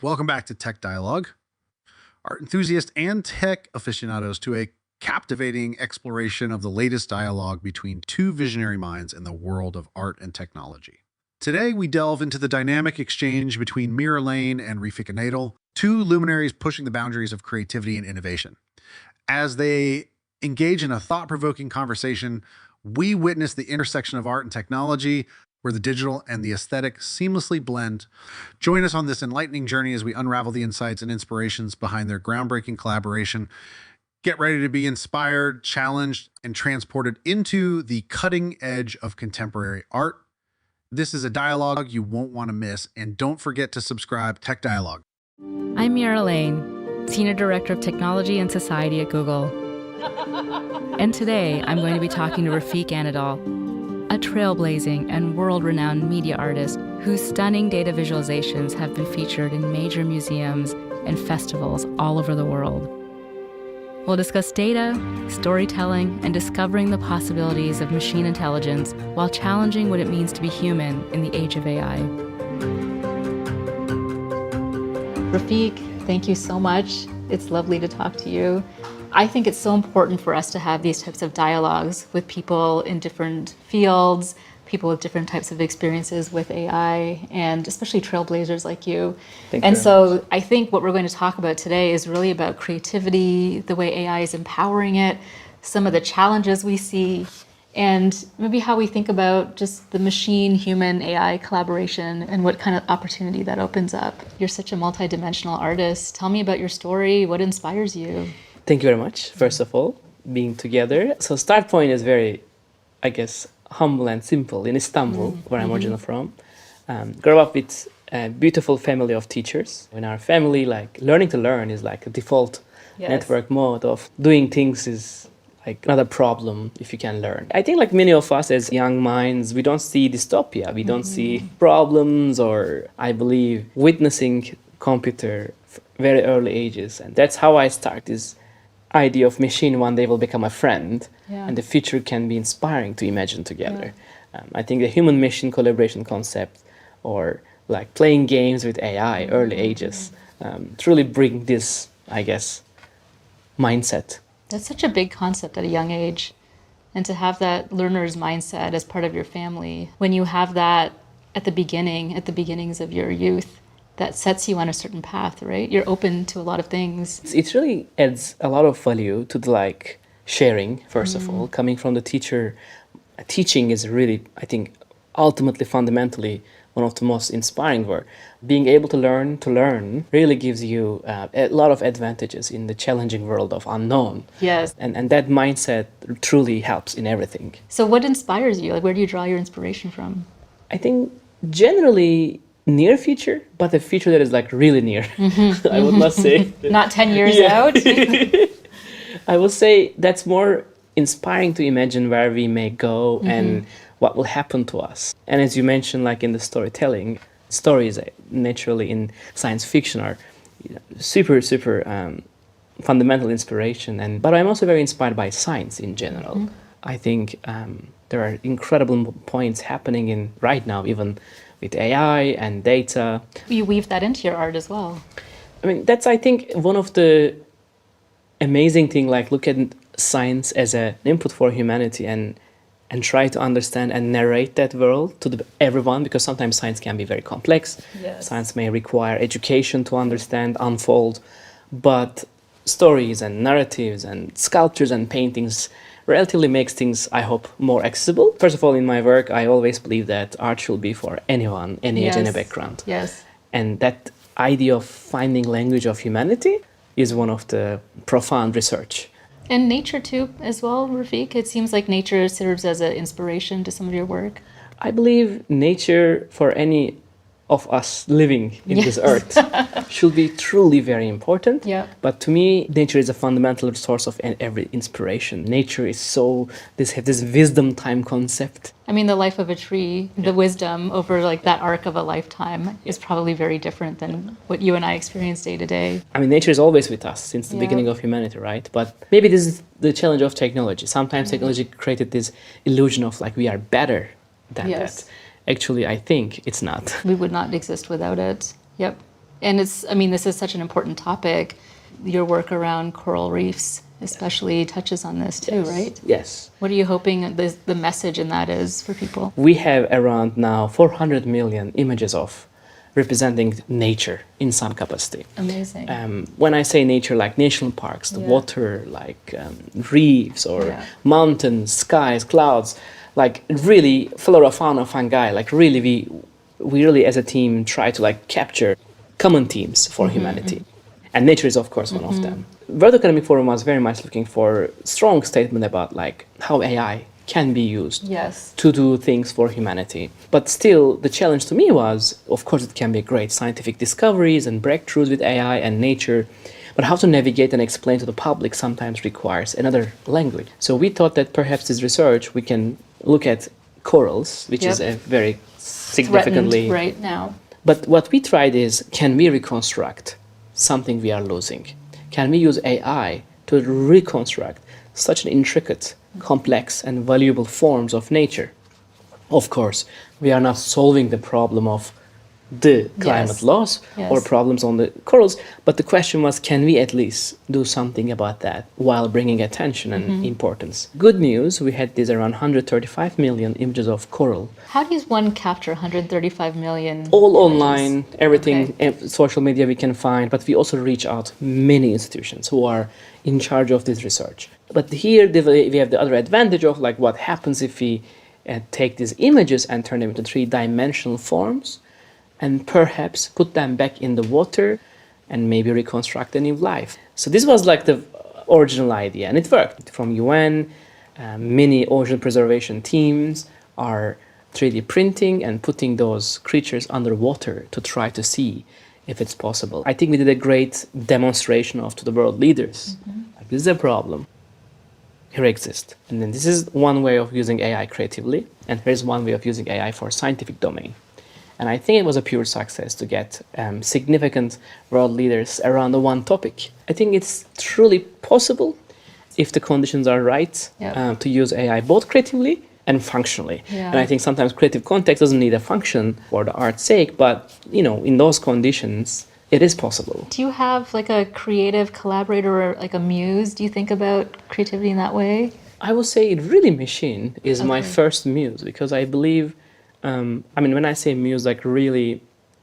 Welcome back to Tech Dialogue, art enthusiasts and tech aficionados to a captivating exploration of the latest dialogue between two visionary minds in the world of art and technology. Today, we delve into the dynamic exchange between Mira and Refik Anadol, two luminaries pushing the boundaries of creativity and innovation. As they engage in a thought-provoking conversation, we witness the intersection of art and technology, where the digital and the aesthetic seamlessly blend. Join us on this enlightening journey as we unravel the insights and inspirations behind their groundbreaking collaboration. Get ready to be inspired, challenged, and transported into the cutting edge of contemporary art. This is a dialogue you won't want to miss, and don't forget to subscribe to Tech Dialogue. I'm Mira, Senior Director of Technology and Society at Google. And today, I'm going to be talking to Refik Anadol, a trailblazing and world-renowned media artist whose stunning data visualizations have been featured in major museums and festivals all over the world. We'll discuss data, storytelling, and discovering the possibilities of machine intelligence while challenging what it means to be human in the age of AI. Refik, thank you so much. It's lovely to talk to you. I think it's so important for us to have these types of dialogues with people in different fields, people with different types of experiences with AI, and especially trailblazers like you. And so I think what we're going to talk about today is really about creativity, the way AI is empowering it, some of the challenges we see, and maybe how we think about just the machine-human AI collaboration and what kind of opportunity that opens up. You're such a multidimensional artist. Tell me about your story. What inspires you? Thank you very much, first of all, being together. So start point is very, I guess, humble and simple. In Istanbul, where I'm originally from, grew up with a beautiful family of teachers. In our family, like learning to learn is like a default network mode of doing things is like not a problem if you can learn. I think like many of us as young minds, we don't see dystopia. We don't see problems or, I believe, witnessing computer very early ages. And that's how I start this idea of machine one day will become a friend, and the future can be inspiring to imagine together. I think the human-machine collaboration concept, or like playing games with AI early ages, truly bring this, I guess, mindset. That's such a big concept at a young age. And to have that learner's mindset as part of your family, when you have that at the beginnings of your youth, that sets you on a certain path, right? You're open to a lot of things. It really adds a lot of value to the like sharing, first of all, coming from the teacher. Teaching is really, I think, ultimately, fundamentally, one of the most inspiring work. Being able to learn really gives you a lot of advantages in the challenging world of unknown. Yes. And that mindset truly helps in everything. So what inspires you? Like, where do you draw your inspiration from? I think generally near future, but a future that is like really near. I would not say. Not 10 years out? I would say that's more inspiring to imagine where we may go and what will happen to us. And as you mentioned, like in the storytelling, stories naturally in science fiction are super fundamental inspiration. But I'm also very inspired by science in general. I think there are incredible points happening in right now, even with AI and data. You weave that into your art as well. I mean, that's, I think, one of the amazing thing, like look at science as an input for humanity and try to understand and narrate that world to everyone, because sometimes science can be very complex. Yes. Science may require education to understand, unfold, but stories and narratives and sculptures and paintings relatively makes things, I hope, more accessible. First of all, in my work, I always believe that art should be for anyone, any age, any background. Yes. And that idea of finding language of humanity is one of the profound research. And nature too, as well, Refik. It seems like nature serves as an inspiration to some of your work. I believe nature for any of us living in this earth should be truly very important. Yeah. But to me, nature is a fundamental source of every inspiration. Nature is so, this wisdom time concept. I mean, the life of a tree, the wisdom over like that arc of a lifetime is probably very different than what you and I experience day to day. I mean, nature is always with us since the beginning of humanity, right? But maybe this is the challenge of technology. Sometimes technology created this illusion of like we are better than that. Actually, I think it's not. We would not exist without it. Yep. And I mean, this is such an important topic. Your work around coral reefs especially touches on this too, right? Yes. What are you hoping the message in that is for people? We have around now 400 million images of representing nature in some capacity. Amazing. When I say nature, like national parks, the Yeah. water, like reefs or Yeah. mountains, skies, clouds, like really flora, fauna, fungi, like really we really as a team try to like capture common themes for humanity. And nature is of course one of them. World Economic Forum was very much looking for strong statement about like how AI can be used Yes. to do things for humanity. But still, the challenge to me was, of course, it can be great scientific discoveries and breakthroughs with AI and nature, but how to navigate and explain to the public sometimes requires another language. So we thought that perhaps this research, we can look at corals, which is Yep. a very significantly... Threatened right now. But what we tried is, can we reconstruct something we are losing? Can we use AI to reconstruct such an intricate, complex, and valuable forms of nature? Of course, we are not solving the problem of the climate Yes. loss or Yes. problems on the corals, but the question was, can we at least do something about that while bringing attention and importance? Good news, we had these around 135 million images of coral, How does one capture 135 million? all images? online, everything, Okay. social media we can find, but we also reach out many institutions who are in charge of this research. But here we have the other advantage of like what happens if we take these images and turn them into three-dimensional forms and perhaps put them back in the water and maybe reconstruct a new life. So this was like the original idea, and it worked. From UN, many ocean preservation teams are 3D printing and putting those creatures underwater to try to see if it's possible. I think we did a great demonstration of to the world leaders. Like, this is a problem. Here exists. And then this is one way of using AI creatively, and here's one way of using AI for scientific domain. And I think it was a pure success to get significant world leaders around the one topic. I think it's truly possible if the conditions are right Yep. to use AI both creatively and functionally. Yeah. And I think sometimes creative context doesn't need a function for the art's sake, but you know, in those conditions, it is possible. Do you have like a creative collaborator or like a muse? Do you think about creativity in that way? I would say really machine is my Okay. first muse, because I believe, I mean, when I say muse, like really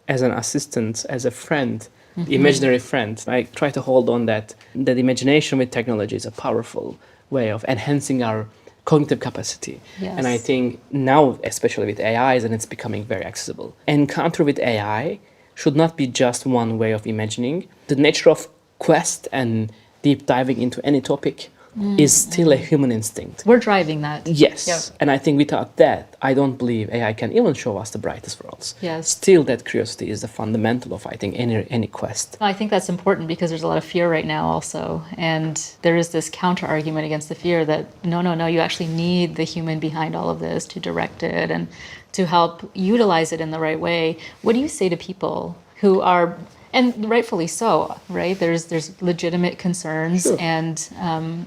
as an assistant, as a friend, imaginary friend, I try to hold on that imagination with technology is a powerful way of enhancing our cognitive capacity. Yes. And I think now, especially with AIs, and it's becoming very accessible. Encounter with AI should not be just one way of imagining. The nature of quest and deep diving into any topic is still a human instinct. We're driving that. Yes. Yep. And I think without that, I don't believe AI can even show us the brightest worlds. Yes. Still, that curiosity is the fundamental of, I think, any quest. I think that's important because there's a lot of fear right now also. And there is this counter argument against the fear that no, you actually need the human behind all of this to direct it and to help utilize it in the right way. What do you say to people who are, and rightfully so, right? There's legitimate concerns, Sure. and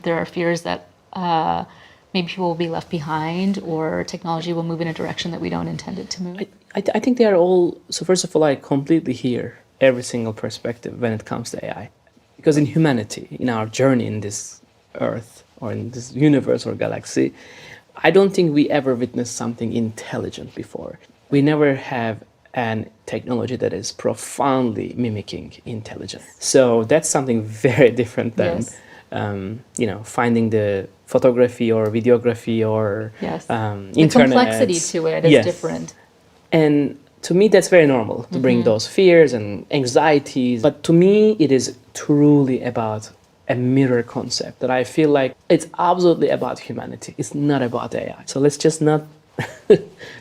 there are fears that maybe people will be left behind or technology will move in a direction that we don't intend it to move. I think they are all, so first of all, I completely hear every single perspective when it comes to AI. Because in humanity, in our journey in this earth or in this universe or galaxy, I don't think we ever witnessed something intelligent before. We never have an technology that is profoundly mimicking intelligence. So that's something very different than, Yes. finding the photography or videography or Yes. The internet. complexity to it is Yes. different. And to me, that's very normal to bring those fears and anxieties. But to me, it is truly about a mirror concept that I feel like it's absolutely about humanity. It's not about AI. So let's just not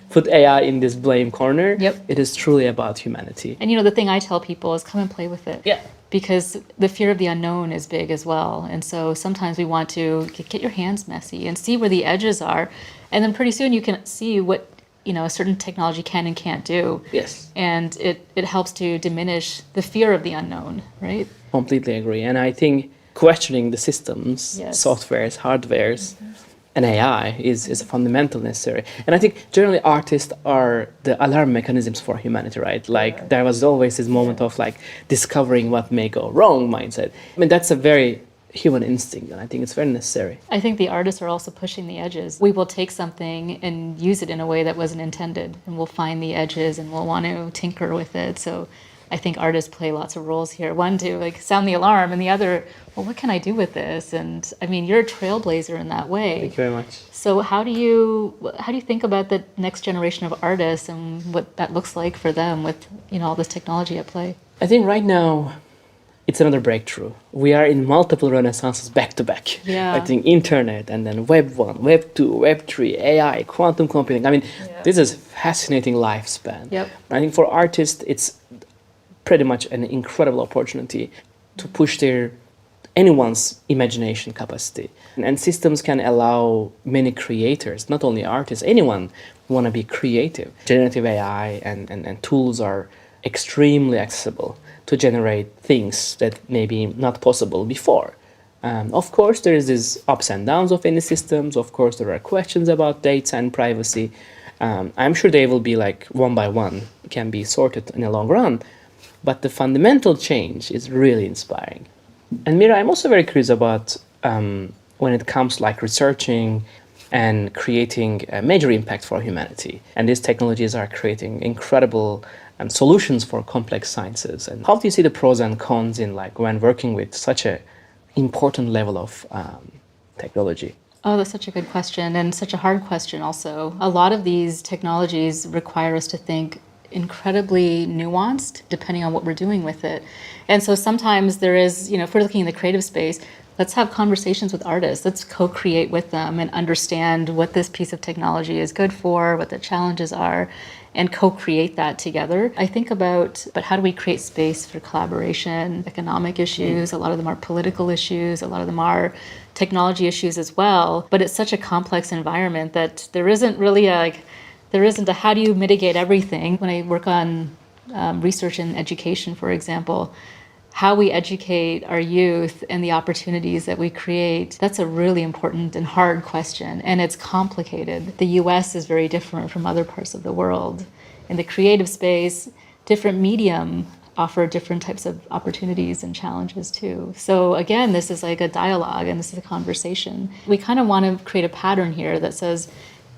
put AI in this blame corner. Yep. It is truly about humanity. And the thing I tell people is come and play with it. Yeah. Because the fear of the unknown is big as well. And so sometimes we want to get your hands messy and see where the edges are. And then pretty soon you can see what a certain technology can and can't do. Yes. And it helps to diminish the fear of the unknown, right? Completely agree. And I think questioning the systems, Yes. softwares, hardwares, an AI is fundamental necessary. And I think generally artists are the alarm mechanisms for humanity, right? Like there was always this moment of like discovering what may go wrong mindset. I mean, that's a very human instinct, and I think it's very necessary. I think the artists are also pushing the edges. We will take something and use it in a way that wasn't intended, and we'll find the edges and we'll want to tinker with it. So I think artists play lots of roles here. One to like sound the alarm, and the other, well, what can I do with this? And I mean, you're a trailblazer in that way. Thank you very much. So how do you think about the next generation of artists and what that looks like for them with, you know, all this technology at play? I think right now it's another breakthrough. We are in multiple renaissances back to back. Yeah. I think internet and then Web 1, Web 2, Web 3, AI, quantum computing. I mean, this is a fascinating lifespan. Yep. I think for artists, it's pretty much an incredible opportunity to push anyone's imagination capacity. And systems can allow many creators, not only artists, anyone who want to be creative. Generative AI and tools are extremely accessible to generate things that may be not possible before. Of course, there is these ups and downs of any systems. Of course, there are questions about data and privacy. I'm sure they will be like one by one, can be sorted in the long run. But the fundamental change is really inspiring. And Mira, I'm also very curious about when it comes like researching and creating a major impact for humanity. And these technologies are creating incredible solutions for complex sciences. And how do you see the pros and cons in like when working with such a important level of technology? Oh, that's such a good question, and such a hard question also. A lot of these technologies require us to think incredibly nuanced depending on what we're doing with it. And so sometimes there is, you know, if we're looking in the creative space, let's have conversations with artists. Let's co-create with them and understand what this piece of technology is good for, what the challenges are, and co-create that together. I think about, but how do we create space for collaboration? Economic issues, a lot of them are political issues, a lot of them are technology issues as well. But it's such a complex environment that there isn't really a how do you mitigate everything. When I work on research and education, for example, how we educate our youth and the opportunities that we create, that's a really important and hard question, and it's complicated. The US is very different from other parts of the world. In the creative space, different medium offer different types of opportunities and challenges too. So again, this is like a dialogue and this is a conversation. We kind of want to create a pattern here that says,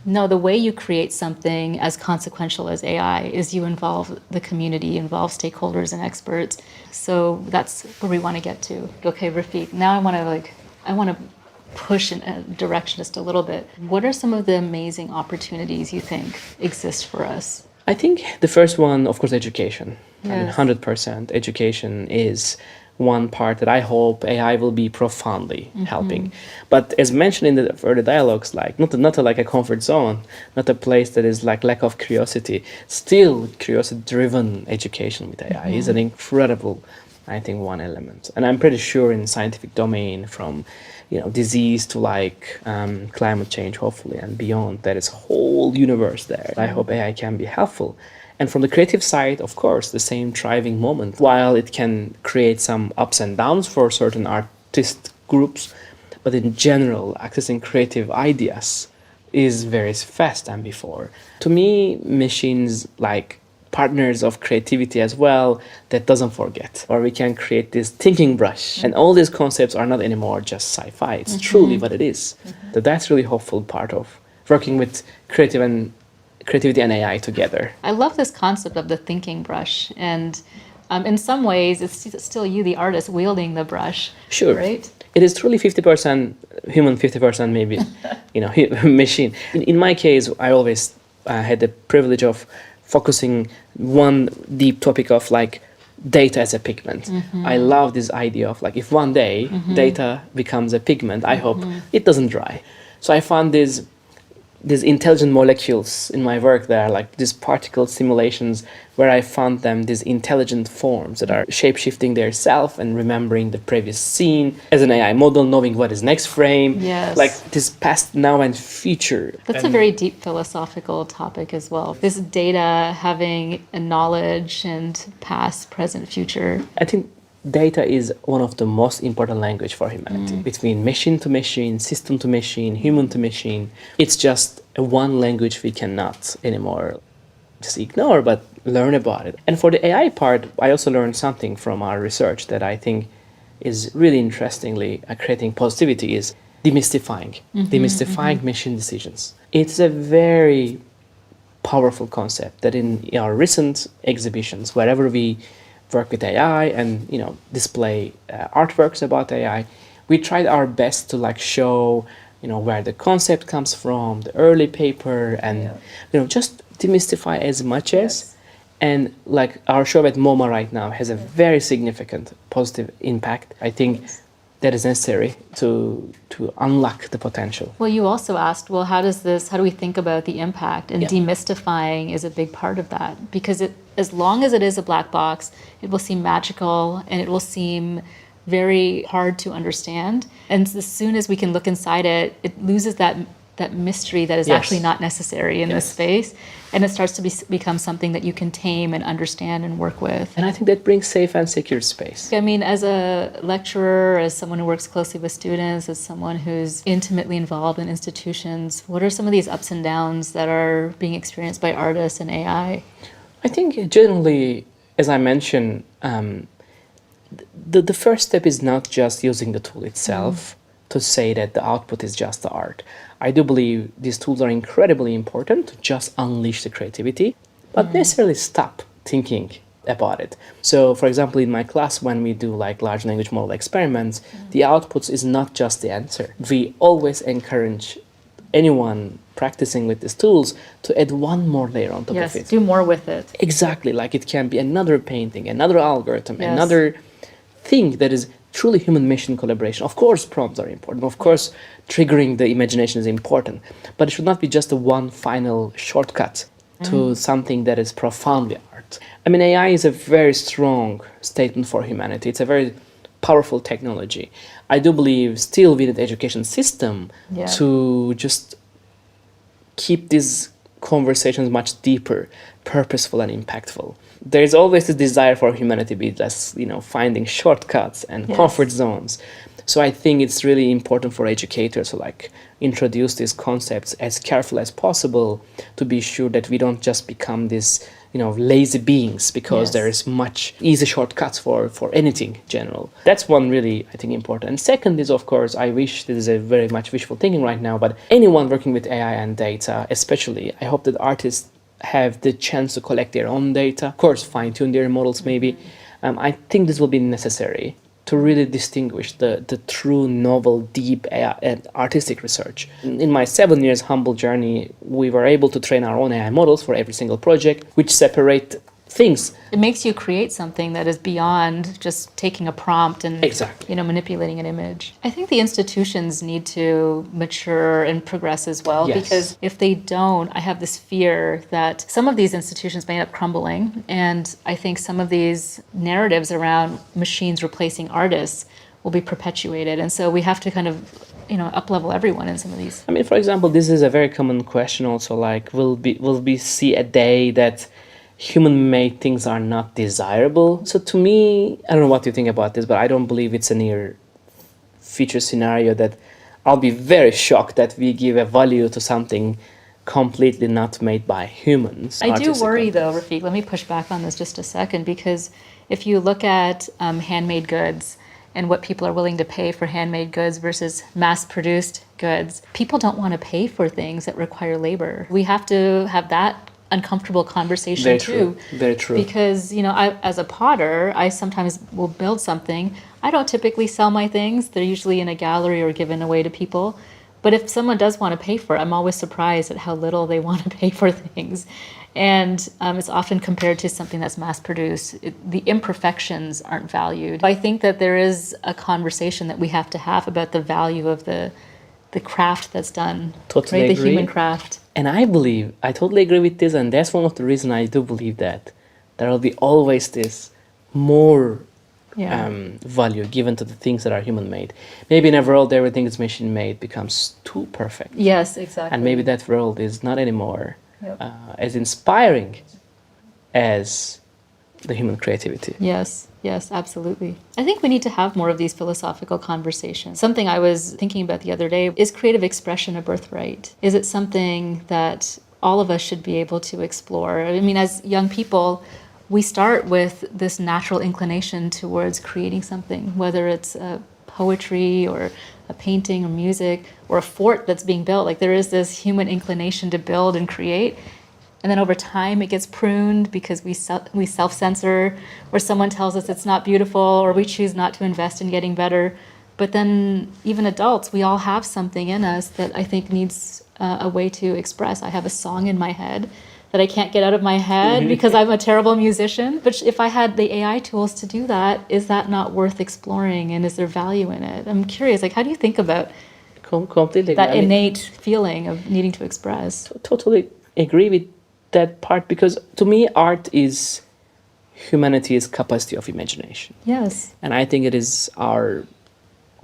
no, the way you create something as consequential as AI is you involve the community, involve stakeholders and experts. So that's where we want to get to. Okay, Refik, now I want to push in a direction just a little bit. What are some of the amazing opportunities you think exist for us? I think the first one, of course, education. Yes. I mean, 100% education is one part that I hope AI will be profoundly helping. But as mentioned in the further dialogues, like not like a comfort zone, not a place that is like lack of curiosity. Still, curiosity-driven education with AI is an incredible, I think, one element. And I'm pretty sure in scientific domain, from disease to like climate change, hopefully, and beyond, there is a whole universe there. I hope AI can be helpful. And from the creative side, of course, the same thriving moment. While it can create some ups and downs for certain artist groups, but in general, accessing creative ideas is very fast than before. To me, machines like partners of creativity as well that doesn't forget, or we can create this thinking brush. And all these concepts are not anymore just sci-fi. It's truly what it is. So that's really hopeful part of working with creativity and AI together. I love this concept of the thinking brush, and in some ways it's still you, the artist, wielding the brush. Sure. Right? It is truly 50% human, 50% maybe machine. In my case, I always had the privilege of focusing one deep topic of like data as a pigment. I love this idea of like if one day data becomes a pigment, I hope it doesn't dry. So I found these intelligent molecules in my work there, like these particle simulations where I found them these intelligent forms that are shape-shifting their self and remembering the previous scene as an AI model, knowing what is next frame. Yes. Like this past, now, and future. That's a very deep philosophical topic as well. This data having a knowledge and past, present, future. I think data is one of the most important language for humanity. Between machine to machine, system to machine, human to machine, it's just a one language we cannot anymore just ignore, but learn about it. And for the AI part, I also learned something from our research that I think is really interestingly creating positivity is demystifying machine decisions. It's a very powerful concept that in our recent exhibitions, wherever we work with AI and display artworks about AI, we tried our best to show where the concept comes from, the early paper, and just demystify as much as. And our show at MoMA right now has a very significant positive impact. I think that is necessary to unlock the potential. Well, you also asked, well, how do we think about the impact? And demystifying is a big part of that, because as long as it is a black box, it will seem magical and it will seem very hard to understand. And as soon as we can look inside it, it loses that mystery that is actually not necessary in this space. And it starts to become something that you can tame and understand and work with. And I think that brings safe and secure space. I mean, as a lecturer, as someone who works closely with students, as someone who's intimately involved in institutions, what are some of these ups and downs that are being experienced by artists and AI? I think generally, as I mentioned, the first step is not just using the tool itself to say that the output is just the art. I do believe these tools are incredibly important to just unleash the creativity, but necessarily stop thinking about it. So, for example, in my class, when we do large language model experiments, the outputs is not just the answer. We always encourage anyone practicing with these tools to add one more layer on top of it. Do more with it. Exactly, it can be another painting, another algorithm, another thing that is truly human-machine collaboration. Of course, prompts are important. Of course, triggering the imagination is important. But it should not be just a one final shortcut to something that is profoundly art. I mean, AI is a very strong statement for humanity. It's a very powerful technology. I do believe still we need the education system to just keep these conversations much deeper, purposeful, and impactful. There's always this desire for humanity to be less, finding shortcuts and comfort zones. So I think it's really important for educators to introduce these concepts as careful as possible to be sure that we don't just become these, lazy beings because there is much easy shortcuts for anything general. That's one really, I think, important. And second is, of course, I wish this is a very much wishful thinking right now, but anyone working with AI and data, especially, I hope that artists have the chance to collect their own data, of course, fine-tune their models maybe. I think this will be necessary to really distinguish the true, novel, deep AI and artistic research. In my 7 years humble journey, we were able to train our own AI models for every single project, which separate things. It makes you create something that is beyond just taking a prompt and manipulating an image. I think the institutions need to mature and progress as well, because if they don't, I have this fear that some of these institutions may end up crumbling, and I think some of these narratives around machines replacing artists will be perpetuated, and so we have to kind of up-level everyone in some of these. I mean, for example, this is a very common question also, will we see a day that human-made things are not desirable? So to me, I don't know what you think about this, but I don't believe it's a near future scenario that I'll be very shocked that we give a value to something completely not made by humans. I do worry though, Refik, let me push back on this just a second, because if you look at handmade goods and what people are willing to pay for handmade goods versus mass-produced goods, people don't want to pay for things that require labor. We have to have that uncomfortable conversation too. Very true. Because, I, as a potter, I sometimes will build something. I don't typically sell my things. They're usually in a gallery or given away to people. But if someone does want to pay for it, I'm always surprised at how little they want to pay for things. And it's often compared to something that's mass-produced. The imperfections aren't valued. I think that there is a conversation that we have to have about the value of the craft that's done. Totally agree. The human craft. And I totally agree with this, and that's one of the reasons I do believe that there will be always this more value given to the things that are human-made. Maybe in a world everything is machine-made becomes too perfect. Yes, exactly. And maybe that world is not anymore as inspiring as the human creativity. Yes, yes, absolutely. I think we need to have more of these philosophical conversations. Something I was thinking about the other day is creative expression a birthright? Is it something that all of us should be able to explore? I mean, as young people, we start with this natural inclination towards creating something, whether it's poetry or a painting or music or a fort that's being built. Like there is this human inclination to build and create. And then over time, it gets pruned because we self-censor, or someone tells us it's not beautiful, or we choose not to invest in getting better. But then even adults, we all have something in us that I think needs a way to express. I have a song in my head that I can't get out of my head because I'm a terrible musician. But if I had the AI tools to do that, is that not worth exploring? And is there value in it? I'm curious, like, how do you think about Completely. that innate feeling of needing to express? Totally agree with that part, because to me art is humanity's capacity of imagination. Yes. And I think it is our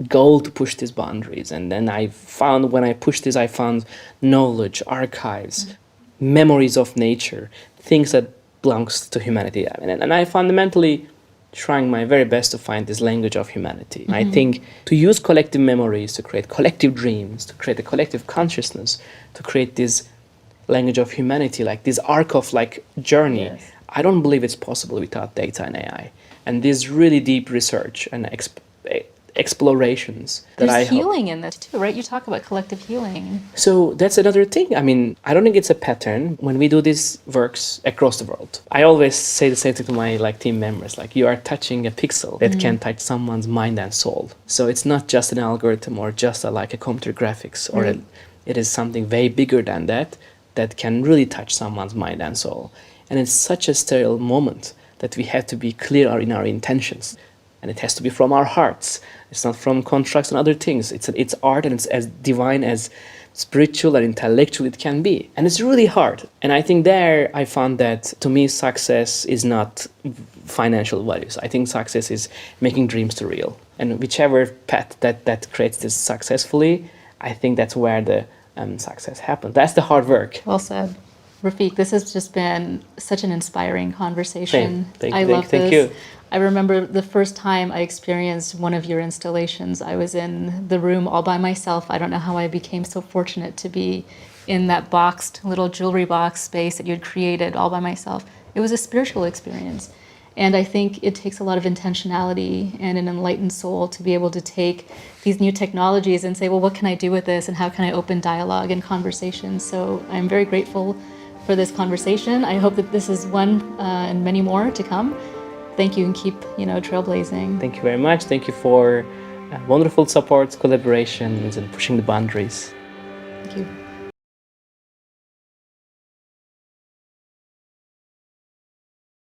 goal to push these boundaries. And then I found, when I pushed this, I found knowledge, archives, memories of nature, things that belongs to humanity. And I fundamentally trying my very best to find this language of humanity. I think to use collective memories, to create collective dreams, to create a collective consciousness, to create this language of humanity, like this arc of like journey, Yes. I don't believe it's possible without data and AI. And this really deep research and explorations that There's I hope. healing in this too, right? You talk about collective healing. So that's another thing. I mean, I don't think it's a pattern when we do these works across the world. I always say the same thing to my like team members, like you are touching a pixel that can touch someone's mind and soul. So it's not just an algorithm or just like a computer graphics, or it is something way bigger than that can really touch someone's mind and soul. And it's such a sterile moment that we have to be clear in our intentions. And it has to be from our hearts. It's not from contracts and other things. It's art, and it's as divine, as spiritual and intellectual it can be. And it's really hard. And I think there I found that, to me, success is not financial values. I think success is making dreams to real. And whichever path that creates this successfully, I think that's where the success happens. That's the hard work. Well said. Refik, this has just been such an inspiring conversation. Thank love thank this. you. I remember the first time I experienced one of your installations. I was in the room all by myself. I don't know how I became so fortunate to be in that boxed little jewelry box space that you had created all by myself. It was a spiritual experience. And I think it takes a lot of intentionality and an enlightened soul to be able to take these new technologies and say, well, what can I do with this? And how can I open dialogue and conversation? So I'm very grateful for this conversation. I hope that this is one and many more to come. Thank you, and keep, trailblazing. Thank you very much. Thank you for wonderful support, collaborations, and pushing the boundaries. Thank you.